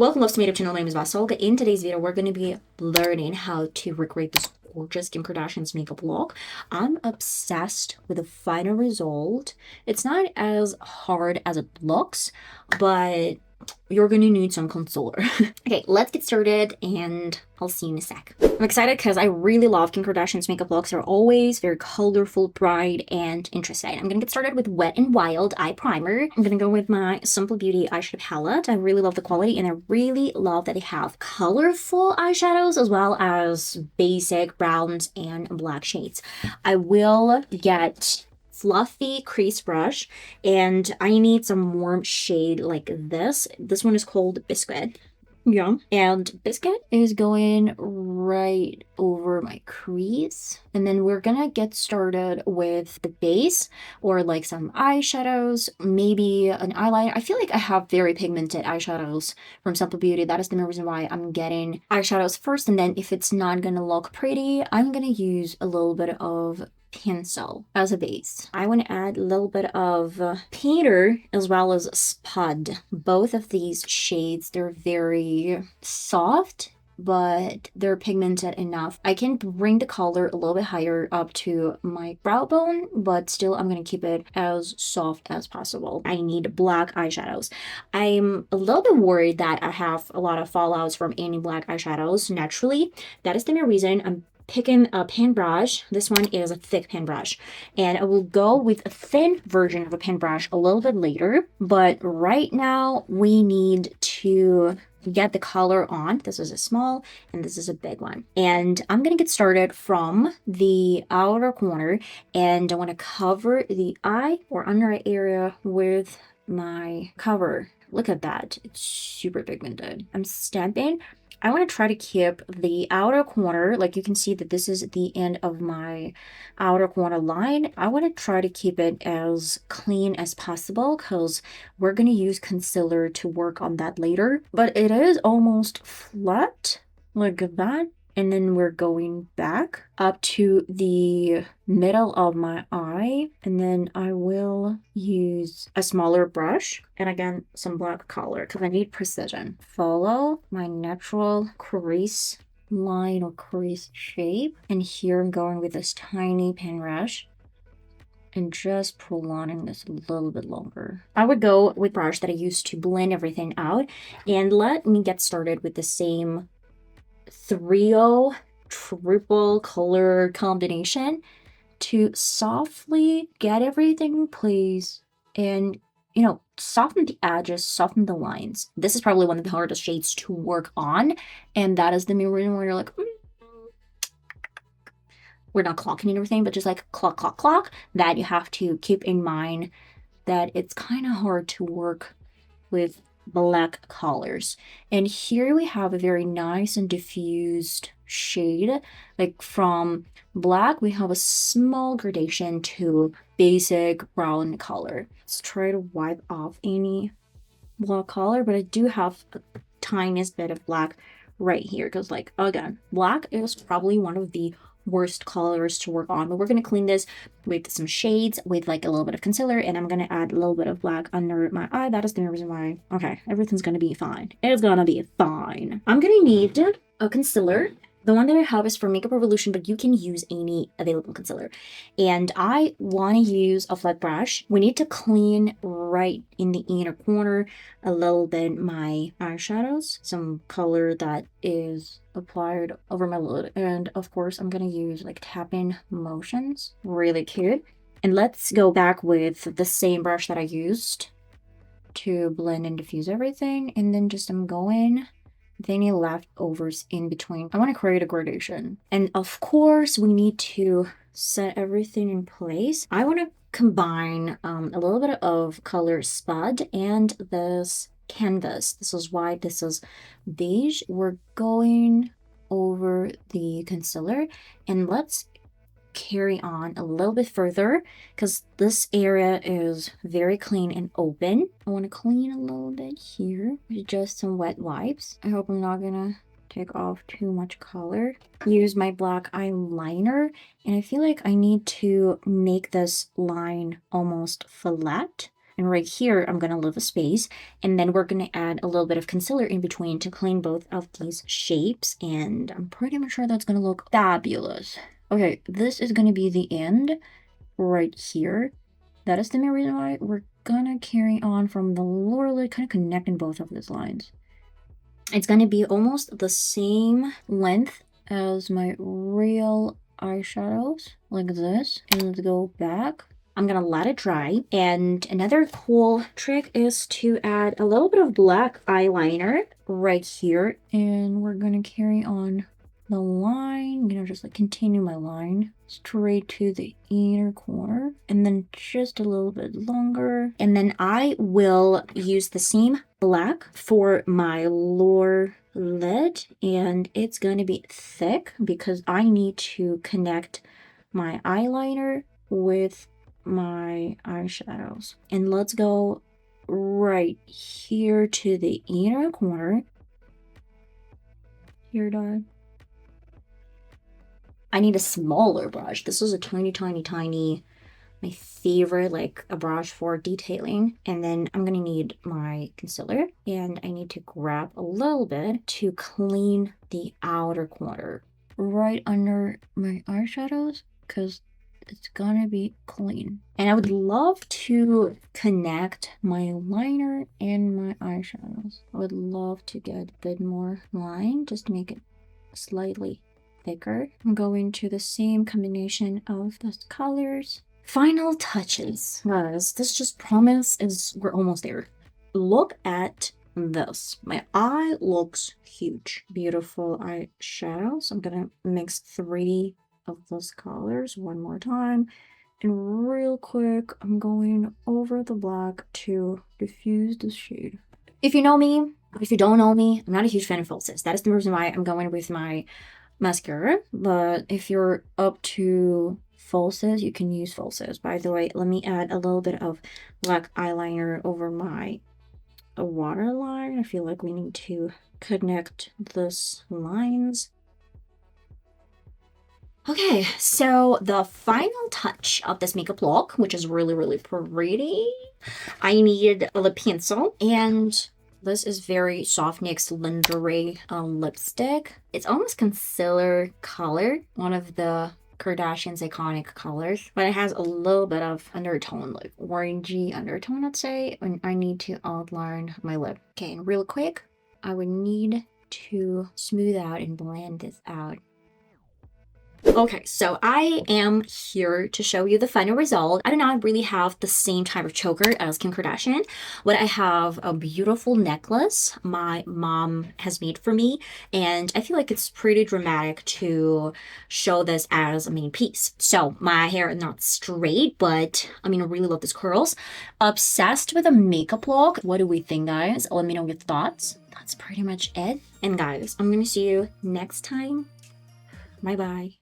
Welcome to my YouTube channel. My name is VassaOlga. In today's video, we're going to be learning how to recreate this gorgeous Kim Kardashian's makeup look. I'm obsessed with the final result. It's not as hard as it looks, but you're going to need some concealer. Okay, let's get started and I'll see you in a sec. I'm excited because I really love Kim Kardashian's makeup looks. They're always very colorful, bright, and interesting. I'm gonna get started with Wet n Wild eye primer. I'm gonna go with my Simple Beauty eyeshadow palette. I really love the quality and I really love that they have colorful eyeshadows as well as basic browns and black shades. I will get fluffy crease brush and I need some warm shade like this. This one is called Biscuit. Yeah, and Biscuit is going right over my crease. And then we're gonna get started with the base or like some eyeshadows, maybe an eyeliner. I feel like I have very pigmented eyeshadows from Simple Beauty. That is the main reason why I'm getting eyeshadows first. And then if it's not gonna look pretty, I'm gonna use a little bit of pencil as a base. I want to add a little bit of painter as well as spud. Both of these shades, they're very soft, but they're pigmented enough. I can bring the color a little bit higher up to my brow bone, but still I'm going to keep it as soft as possible. I need black eyeshadows. I'm a little bit worried that I have a lot of fallouts from any black eyeshadows naturally. That is the main reason I'm picking a pen brush. This one is a thick pen brush, and I will go with a thin version of a pen brush a little bit later, but right now we need to get the color on. This is a small and this is a big one, and I'm gonna get started from the outer corner, and I want to cover the eye or under eye area with my cover. Look at that, it's super pigmented. I'm stamping. I want to try to keep the outer corner, like you can see that this is the end of my outer corner line. I want to try to keep it as clean as possible because we're going to use concealer to work on that later. But it is almost flat, like that. And then we're going back up to the middle of my eye. And then I will use a smaller brush. And again, some black color because I need precision. Follow my natural crease line or crease shape. And here I'm going with this tiny pen brush and just prolonging this a little bit longer. I would go with brush that I used to blend everything out. And let me get started with the same 3O triple color combination to softly get everything in place and, you know, soften the edges, soften the lines. This is probably one of the hardest shades to work on, and that is the main reason where you're like, we're not clocking everything, but just like clock, clock, clock, that you have to keep in mind that it's kind of hard to work with black colors. And here we have a very nice and diffused shade. Like from black we have a small gradation to basic brown color. Let's try to wipe off any black color, but I do have a tiniest bit of black right here because, like, again, black is probably one of the worst colors to work on, but we're going to clean this with some shades with like a little bit of concealer, and I'm going to add a little bit of black under my eye. That is the reason why. Okay, everything's going to be fine. It's gonna be fine. I'm going to need a concealer. The one that I have is from Makeup Revolution, but you can use any available concealer. And I want to use a flat brush. We need to clean right in the inner corner a little bit my eyeshadows, some color that is applied over my lid. And of course, I'm going to use like tapping motions. Really cute. And let's go back with the same brush that I used to blend and diffuse everything. And then just I'm going with any leftovers in between. I want to create a gradation. And of course, we need to set everything in place. I want to combine a little bit of color spud and this canvas. This is white, this is beige. We're going over the concealer, and let's carry on a little bit further because this area is very clean and open. I want to clean a little bit here with just some wet wipes. I hope I'm not gonna take off too much color. Use my black eyeliner, and I feel like I need to make this line almost flat And right here, I'm going to leave a space. And then we're going to add a little bit of concealer in between to clean both of these shapes. And I'm pretty much sure that's going to look fabulous. Okay, this is going to be the end right here. That is the main reason why we're going to carry on from the lower lid, kind of connecting both of these lines. It's going to be almost the same length as my real eyeshadows, like this. And let's go back. I'm gonna let it dry. And another cool trick is to add a little bit of black eyeliner right here. And we're gonna carry on the line, just like continue my line straight to the inner corner, and then just a little bit longer. And then I will use the same black for my lower lid, and it's gonna be thick because I need to connect my eyeliner with my eyeshadows. And let's go right here to the inner corner. Here, done. I need a smaller brush. This is a tiny, my favorite, like a brush for detailing. And then I'm gonna need my concealer, and I need to grab a little bit to clean the outer corner right under my eyeshadows, because it's gonna be clean. And I would love to connect my liner and my eyeshadows. I would love to get a bit more line, just to make it slightly thicker. I'm going to the same combination of those colors. Final touches. Guys, this just promise is we're almost there. Look at this. My eye looks huge. Beautiful eyeshadows. I'm gonna mix 3 of those colors one more time. And real quick, I'm going over the black to diffuse the shade. If you know me, if you don't know me, I'm not a huge fan of falsies. That is the reason why I'm going with my mascara. But if you're up to falsies, you can use falsies. By the way, let me add a little bit of black eyeliner over my waterline. I feel like we need to connect these lines. Okay, so the final touch of this makeup look, which is really pretty, I need a lip pencil, and this is very soft NYX Lingerie lipstick. It's almost concealer color, one of the Kardashians' iconic colors, but it has a little bit of undertone, like orangey undertone, I'd say, and I need to outline my lip. Okay, and real quick, I would need to smooth out and blend this out. Okay, so I am here to show you the final result. I do not really have the same type of choker as Kim Kardashian, but I have a beautiful necklace my mom has made for me, and I feel like it's pretty dramatic to show this as a main piece. So my hair is not straight, but I mean, I really love these curls. Obsessed with a makeup look. What do we think, guys? Let me know your thoughts. That's pretty much it. And guys, I'm gonna see you next time. Bye bye.